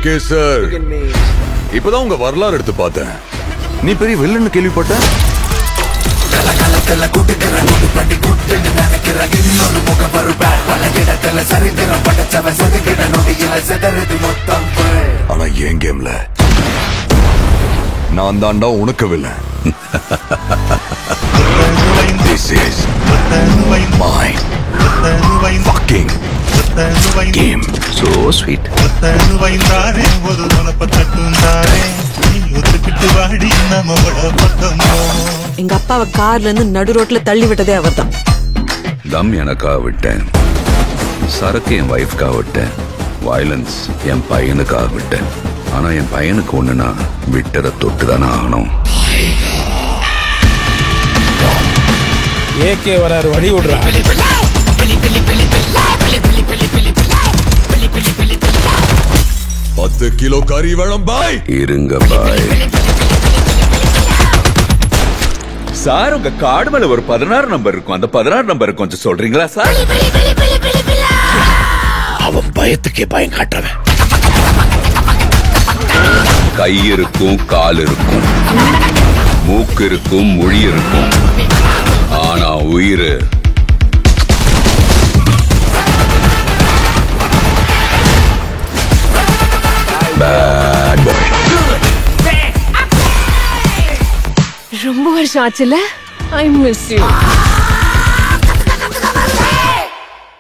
AK sir, இப்பதான் உங்க வரலாறு எடுத்து பார்த்தேன். நீ பெரிய வில்லன்னு கேள்விப்பட்ட. ஆனா என் கேம்ல நான் தாண்டா உனக்கு villain. This is my fucking game. So sweet. எங்க அப்பாவை கார்ல இருந்து நடு ரோட்ல தள்ளி விட்டதே அவர்தான். தம் எனக்காக விட்டேன், சரக்கு என் வைஃப்காக விட்டேன், வயலன்ஸ் என் பையனுக்காக விட்டேன். ஆனா என் பையனுக்கு ஒண்ணுனா விட்டரை தொட்டுதானே ஆகணும். ஏகே வராரு, வழி விடுறா. 10 கிலோ கறி வேணும் பாய். இருங்க பாய். சார், உங்க கார்டு மேல ஒரு 16 நம்பர் இருக்கும். அந்த 16 நம்பர் கொஞ்சம் சொல்றீங்களா சார்? அவன் பயத்துக்கே பயம் காட்டுறவன். கை இருக்கும், கால் இருக்கும், மூக்கு இருக்கும், மொழி இருக்கும், ஆனா உயிர் bad boy. ரொம்ப வருஷம் ஆச்சுல. I miss you.